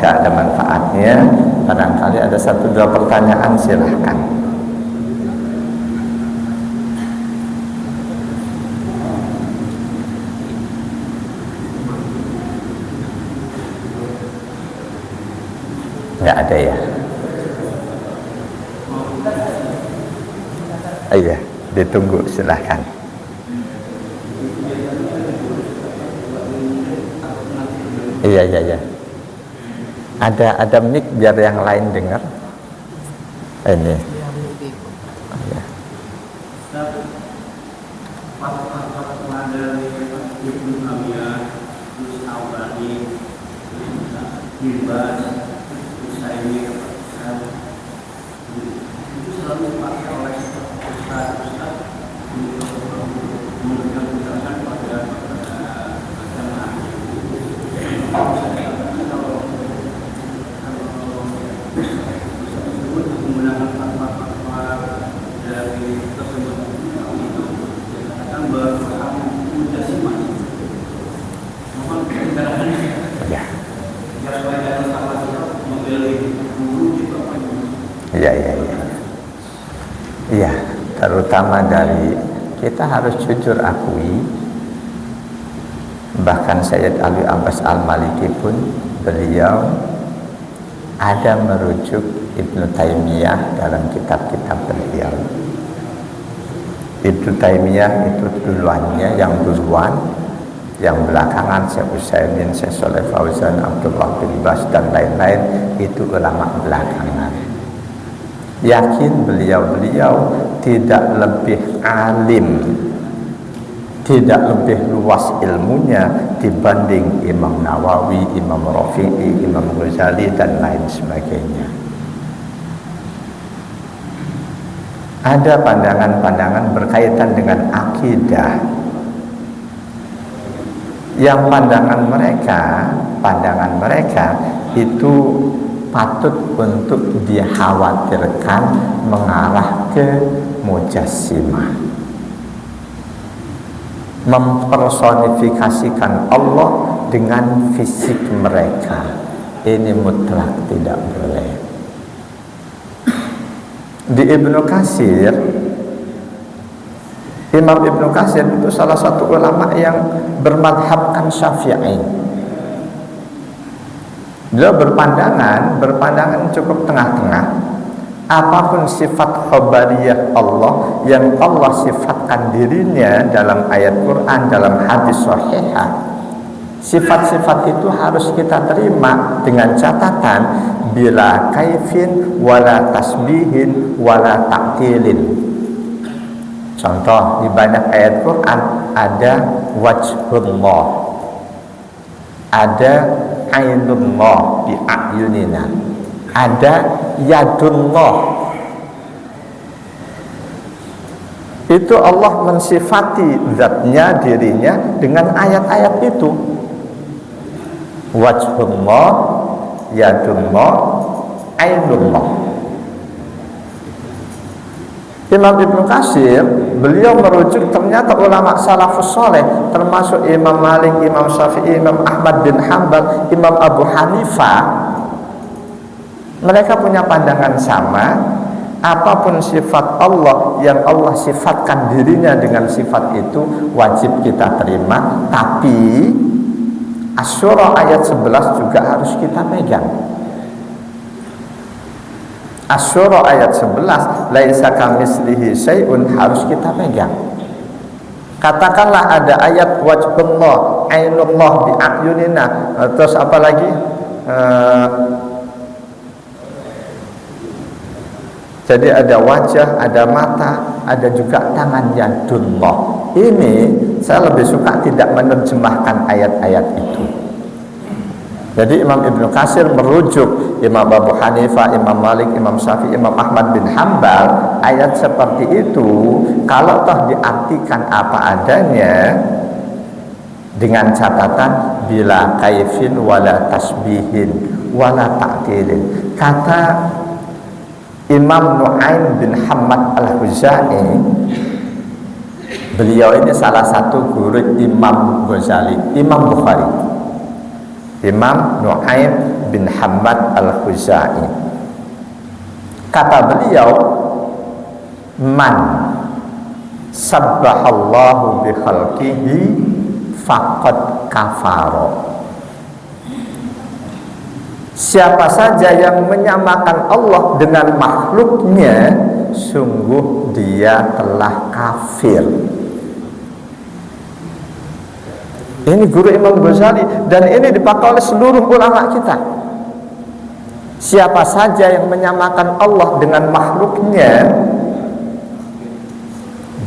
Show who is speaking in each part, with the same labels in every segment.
Speaker 1: jika ada manfaatnya. Barangkali ada 1-2 pertanyaan, silahkan. Nggak ada ya? Iya, ditunggu, silahkan. Iya. Ada mic biar yang lain dengar. Ini. Ya. Iya, terutama dari kita harus jujur akui, bahkan Sayyid Ali Abbas Al-Maliki pun beliau ada merujuk Ibnu Taimiyah dalam kitab-kitab beliau. Ibnu Taimiyah itu duluannya, yang belakangan Syekh Utsaimin, Syekh Shalih Fauzan, Abdullah bin Bas dan lain-lain itu ulama belakangan. Yakin beliau tidak lebih alim, tidak lebih luas ilmunya dibanding Imam Nawawi, Imam Rafi'i, Imam Ghazali dan lain sebagainya. Ada pandangan-pandangan berkaitan dengan akidah yang pandangan mereka itu patut untuk dikhawatirkan mengarah ke mujassimah, mempersonifikasikan Allah dengan fisik mereka. Ini mutlak tidak boleh. Di Ibnu Katsir, Imam Ibnu Katsir itu salah satu ulama yang bermadhabkan Syafi'i. Dia berpandangan cukup tengah-tengah. Apapun sifat khabariyah Allah yang Allah sifatkan dirinya dalam ayat Quran, dalam hadis sahihah, sifat-sifat itu harus kita terima dengan catatan bila kaifin wala tasbihin wala ta'tilin. Contoh, di banyak ayat Quran ada wajhullah, ada ainullah bi a'yunina, ada yadullah. Itu Allah mensifati zatnya, dirinya dengan ayat-ayat itu. Wajhullah, yadullah, ainullah. Imam Ibnu Katsir beliau merujuk ternyata ulama salafus soleh termasuk Imam Malik, Imam Syafi'i, Imam Ahmad bin Hanbal, Imam Abu Hanifah. Mereka punya pandangan sama. Apapun sifat Allah yang Allah sifatkan dirinya dengan sifat itu wajib kita terima. Tapi Asy-Syura ayat 11 juga harus kita pegang. Asy-Syura ayat 11, laisa kamitslihi syai'un, harus kita pegang. Katakanlah ada ayat wajhullah, ainullah bi a'yunina, terus apa lagi? Jadi ada wajah, ada mata, ada juga tangan yadullah. Ini saya lebih suka tidak menerjemahkan ayat-ayat itu. Jadi Imam Ibnu Katsir merujuk Imam Abu Hanifah, Imam Malik, Imam Syafi'i, Imam Ahmad bin Hanbal, ayat seperti itu kalau toh diartikan apa adanya dengan catatan bila kaifin wala tasbihin wala ta'tilin. Kata Imam Nu'aim bin Hamad Al-Huzai, beliau ini salah satu guru Imam Ghazali, Imam Bukhari. Imam Nu'aim bin Hammad Al-Khuzai. Kata beliau, man sabbahallahu bi khalqihi faqad kafara. Siapa saja yang menyamakan Allah dengan makhluknya, sungguh dia telah kafir. Ini guru Imam Ghazali, dan ini dipakai oleh seluruh ulama kita. Siapa saja yang menyamakan Allah dengan makhluknya,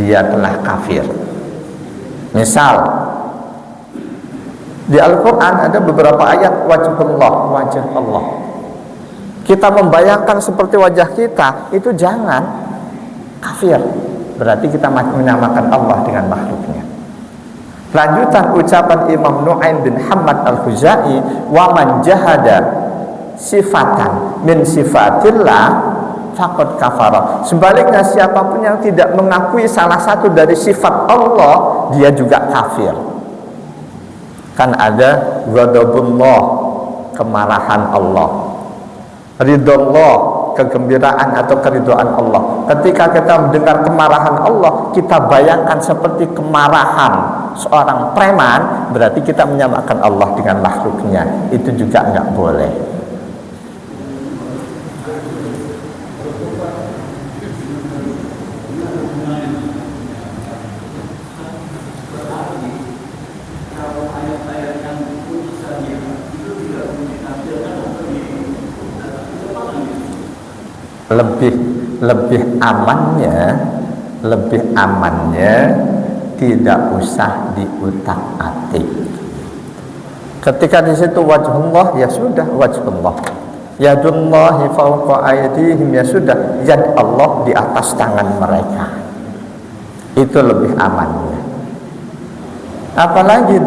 Speaker 1: dia telah kafir. Misal di Al-Quran ada beberapa ayat wajhullah, wajah Allah. Kita membayangkan seperti wajah kita, itu jangan, kafir. Berarti kita menyamakan Allah dengan makhluknya. Lanjutan ucapan Imam Nu'aim bin Hammad Al-Khuzai, wa man jahada sifatan min sifatillah faqad kafara. Sebaliknya, siapapun yang tidak mengakui salah satu dari sifat Allah, dia juga kafir. Kan ada ghadabullah, kemarahan Allah, ridallah, kegembiraan atau keridhaan Allah. Ketika kita mendengar kemarahan Allah, kita bayangkan seperti kemarahan seorang preman, berarti kita menyamakan Allah dengan makhluknya. Itu juga nggak boleh. lebih amannya tidak usah diutak-atik. Ketika di situ wajhullah, ya sudah wajhullah. Yadullahi fawqa aydihim, ya sudah yad Allah di atas tangan mereka. Itu lebih amannya. Apalagi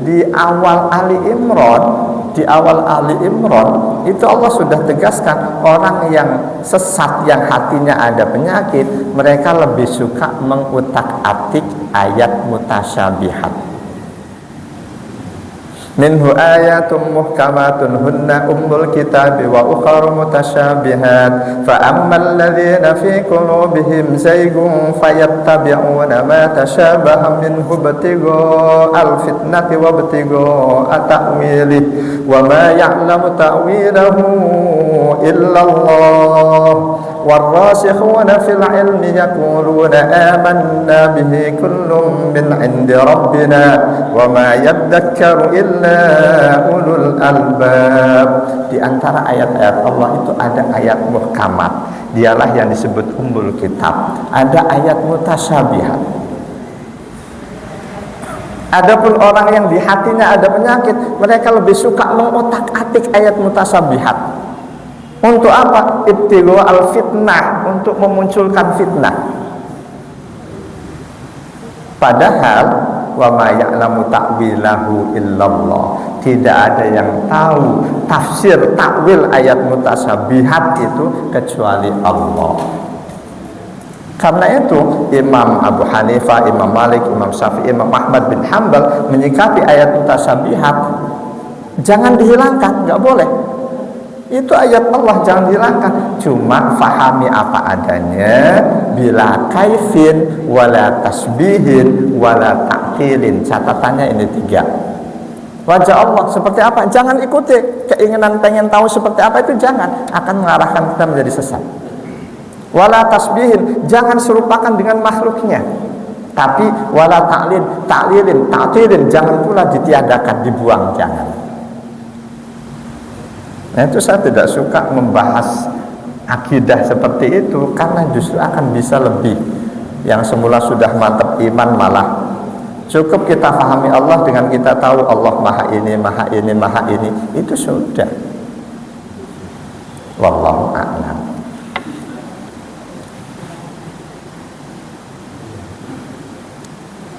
Speaker 1: di awal Ali Imran, itu Allah sudah tegaskan, orang yang sesat, yang hatinya ada penyakit, mereka lebih suka mengutak-atik ayat mutasyabihat. Minhu ayatun muhkamatun hunna ummul kitabi wa ukhra mutasyabihat fa ammal ladzina fi qulubihim zaygun fayattabi'una ma tashabaha minhu ibtighaa'al fitnati wa ibtigha'a ta'wilihi wa ma ya'lamu ta'wilahu illa Allah warrasikhuna fil ilmi yaquluna amanna bihi kullun min 'indi rabbina wa ma yadhakkaru illa ulul albab. Di antara ayat-ayat Allah itu ada ayat muhkamat, dialah yang disebut ummul kitab. Ada ayat mutasyabihat. Adapun orang yang di hatinya ada penyakit, mereka lebih suka mengotak-atik ayat mutasyabihat. Untuk apa? Ibtigha al-fitnah, untuk memunculkan fitnah. Padahal wa ma ya'lamu ta'wilahu illallah, tidak ada yang tahu tafsir takwil ayat mutasyabihat itu kecuali Allah. Karena itu Imam Abu Hanifah, Imam Malik, Imam Syafi'i, Imam Ahmad bin Hanbal menyikapi ayat mutasyabihat, jangan dihilangkan, nggak boleh. Itu ayat Allah, jangan dihilangkan. Cuma fahami apa adanya, bila kaifin, wala tasbihin, wala ta'tilin. Catatannya ini 3. Wajah Allah seperti apa? Jangan ikuti keinginan pengen tahu seperti apa, itu jangan, akan mengarahkan kita menjadi sesat. Wala tasbihin, jangan serupakan dengan makhluknya. Tapi wala ta'tilin, jangan pula ditiadakan, dibuang, jangan. Nah, itu saya tidak suka membahas akidah seperti itu, karena justru akan bisa lebih. Yang semula sudah mantap iman malah cukup kita pahami Allah dengan kita tahu Allah maha ini, maha ini, maha ini, itu sudah. Wallahu a'lam.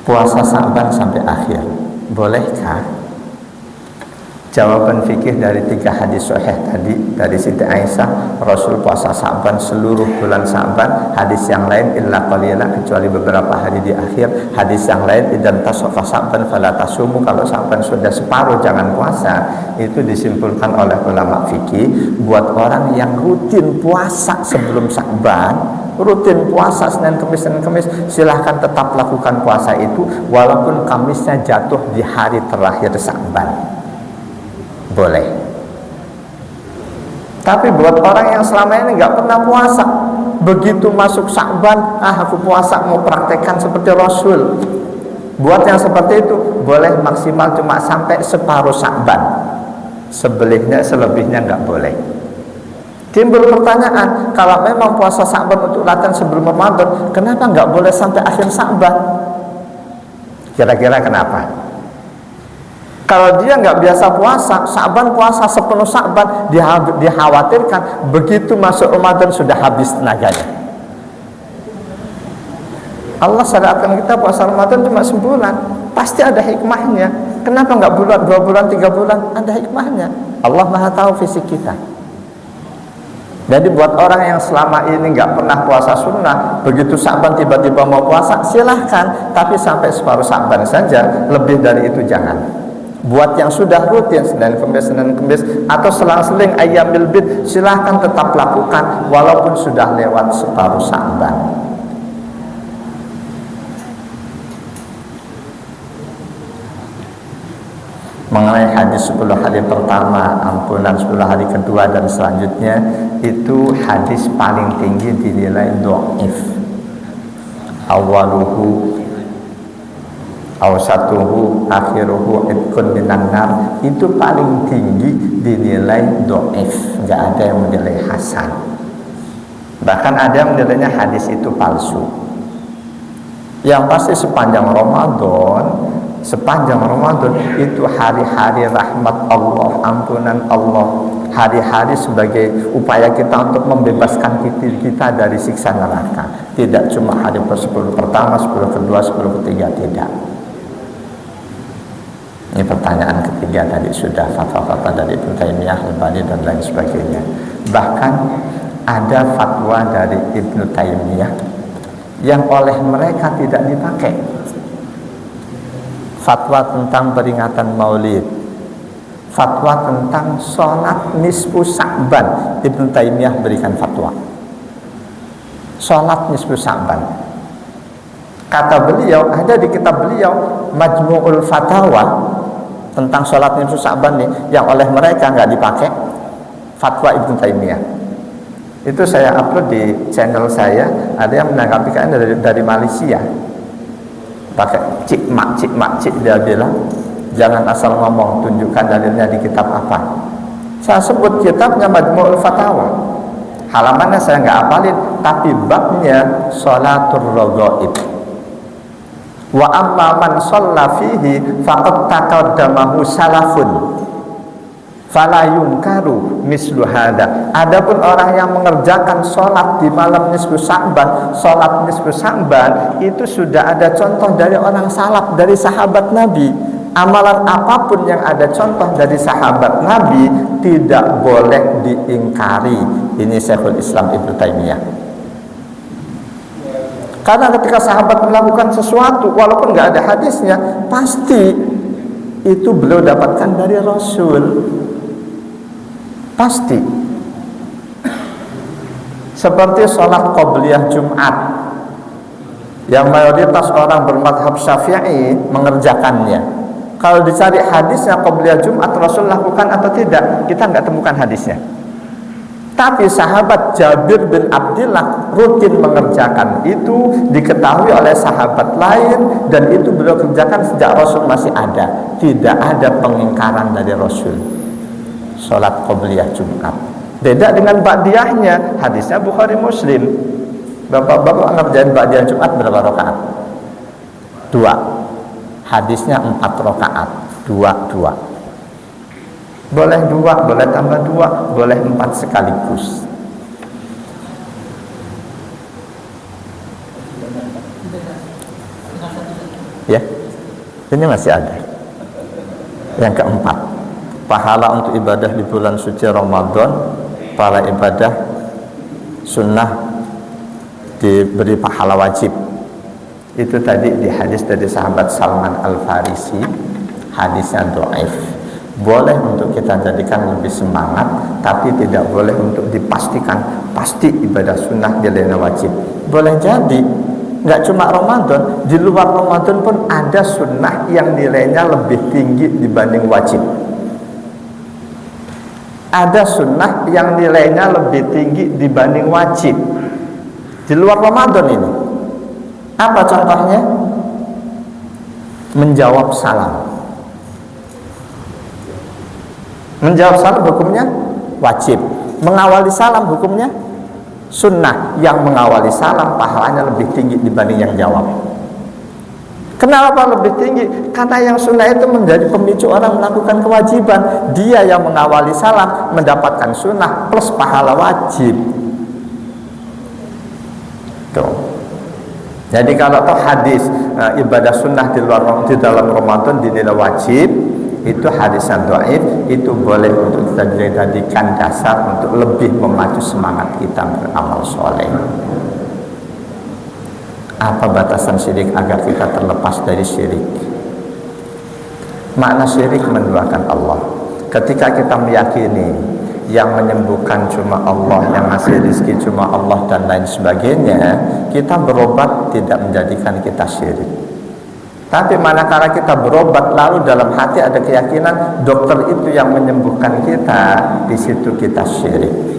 Speaker 1: Puasa Sa'ban sampai akhir, bolehkah? Jawaban fikih dari 3 hadis sahih tadi dari Siti Aisyah, Rasul puasa Sa'ban seluruh bulan Sa'ban. Hadis yang lain illa qalila, kecuali beberapa hari di akhir. Hadis yang lain idan tasafa Sa'ban fala tasumu, kalau Sa'ban sudah separuh jangan puasa. Itu disimpulkan oleh ulama fikih buat orang yang rutin puasa sebelum Sa'ban, rutin puasa Senin Kemis, silahkan tetap lakukan puasa itu walaupun Kamisnya jatuh di hari terakhir Sa'ban. Boleh. Tapi buat orang yang selama ini nggak pernah puasa, begitu masuk Sa'ban, aku puasa, mau praktekkan seperti Rasul. Buat yang seperti itu boleh maksimal cuma sampai separuh Sa'ban. Selebihnya nggak boleh. Timbul pertanyaan, kalau memang puasa Sa'ban untuk latihan sebelum Ramadan, kenapa nggak boleh sampai akhir Sa'ban? Kira-kira kenapa? Kalau dia nggak biasa puasa, Sa'ban puasa sepenuh Sa'ban, dikhawatirkan begitu masuk Ramadan sudah habis tenaganya. Allah syariatkan kita puasa Ramadan cuma sebulan, pasti ada hikmahnya. Kenapa nggak bulan, 2 bulan, 3 bulan? Ada hikmahnya. Allah Maha tahu fisik kita. Jadi buat orang yang selama ini nggak pernah puasa sunnah, begitu Sa'ban tiba-tiba mau puasa, silahkan, tapi sampai separuh Sa'ban saja, lebih dari itu jangan. Buat yang sudah rutin Senin Kemis atau selang-seling ayyamil bid, silahkan tetap lakukan walaupun sudah lewat separuh Sa'ban. Mengenai hadis 10 hari pertama, ampunan 10 hari kedua dan selanjutnya, itu hadis paling tinggi dinilai dhaif. Awaluhu awsatuhu akhiruhu itkun minan nar, itu paling tinggi dinilai dhaif, enggak ada yang menilai hasan. Bahkan ada yang menilainya hadis itu palsu. Yang pasti sepanjang Ramadan itu hari-hari rahmat Allah, ampunan Allah, hari-hari sebagai upaya kita untuk membebaskan kita dari siksa neraka. Tidak cuma hari 10 pertama, 10 kedua, 10 ketiga, tidak. Ini pertanyaan ketiga tadi sudah, fatwa-fatwa dari Ibnu Taimiyah, Al-Albani dan lain sebagainya. Bahkan ada fatwa dari Ibnu Taimiyah yang oleh mereka tidak dipakai. Fatwa tentang peringatan Maulid, fatwa tentang sholat nisfu Sa'ban, Ibnu Taimiyah berikan fatwa. Sholat nisfu Sa'ban, kata beliau, ada di kitab beliau Majmu'ul Fatawa tentang sholat nisfu Sa'ban nih, yang oleh mereka nggak dipakai fatwa Ibnu Taimiyah. Itu saya upload di channel saya. Ada yang menanggapi kan dari Malaysia, pakai cik mak dia bilang jangan asal ngomong, tunjukkan dalilnya di kitab apa. Saya sebut kitabnya Majmu'ul Fatawa, halamannya saya nggak hafalin, tapi babnya sholatur raghaib. Wa amma man shalla fihi faqad taqaddamahu salafun fala yunkaru mislu hada. Adapun orang yang mengerjakan sholat di malam nisfu Sa'ban, sholat nisfu Sa'ban itu sudah ada contoh dari orang salaf, dari sahabat Nabi. Amalan apapun yang ada contoh dari sahabat Nabi tidak boleh diingkari. Ini Syekhul Islam Ibnu Taimiyah. Karena ketika sahabat melakukan sesuatu walaupun nggak ada hadisnya, pasti itu beliau dapatkan dari Rasul. Pasti. Seperti sholat qobliyah Jumat, yang mayoritas orang bermadhab Syafi'i mengerjakannya. Kalau dicari hadisnya qobliyah Jumat Rasul lakukan atau tidak, kita nggak temukan hadisnya. Tapi sahabat Jabir bin Abdillah rutin mengerjakan itu, diketahui oleh sahabat lain, dan itu beliau kerjakan sejak Rasul masih ada. Tidak ada pengingkaran dari Rasul. Sholat qobliyah Jumat beda dengan ba'diyahnya, hadisnya Bukhari Muslim. Bapak-bapak ngerjain ba'diyah Jumat berapa rakaat? 2. Hadisnya 4 rakaat, 2. Boleh 2, boleh tambah 2, boleh 4 sekaligus. Ya, ini masih ada. Yang keempat, pahala untuk ibadah di bulan suci Ramadan, para ibadah sunnah diberi pahala wajib. Itu tadi di hadis dari sahabat Salman Al-Farisi, hadisnya dhaif. Boleh untuk kita jadikan lebih semangat, tapi tidak boleh untuk dipastikan pasti ibadah sunnah nilainya wajib. Boleh jadi nggak cuma Ramadan, di luar Ramadan pun ada sunnah yang nilainya lebih tinggi dibanding wajib. Ada sunnah yang nilainya lebih tinggi dibanding wajib di luar Ramadan ini. Apa contohnya? Menjawab salam. Menjawab salam hukumnya wajib. Mengawali salam hukumnya sunnah. Yang mengawali salam pahalanya lebih tinggi dibanding yang jawab. Kenapa lebih tinggi? Karena yang sunnah itu menjadi pemicu orang melakukan kewajiban. Dia yang mengawali salam mendapatkan sunnah plus pahala wajib. Tuh. Jadi kalau toh hadis ibadah sunnah di dalam Ramadan dinilai wajib, itu hadis yang dhaif, itu boleh untuk kita jadikan dasar untuk lebih memacu semangat kita beramal soleh. Apa batasan syirik agar kita terlepas dari syirik? Makna syirik menduakan Allah. Ketika kita meyakini yang menyembuhkan cuma Allah, yang ngasih rezeki cuma Allah dan lain sebagainya, kita berobat tidak menjadikan kita syirik. Tapi manakala kita berobat lalu dalam hati ada keyakinan dokter itu yang menyembuhkan kita, di situ kita syirik.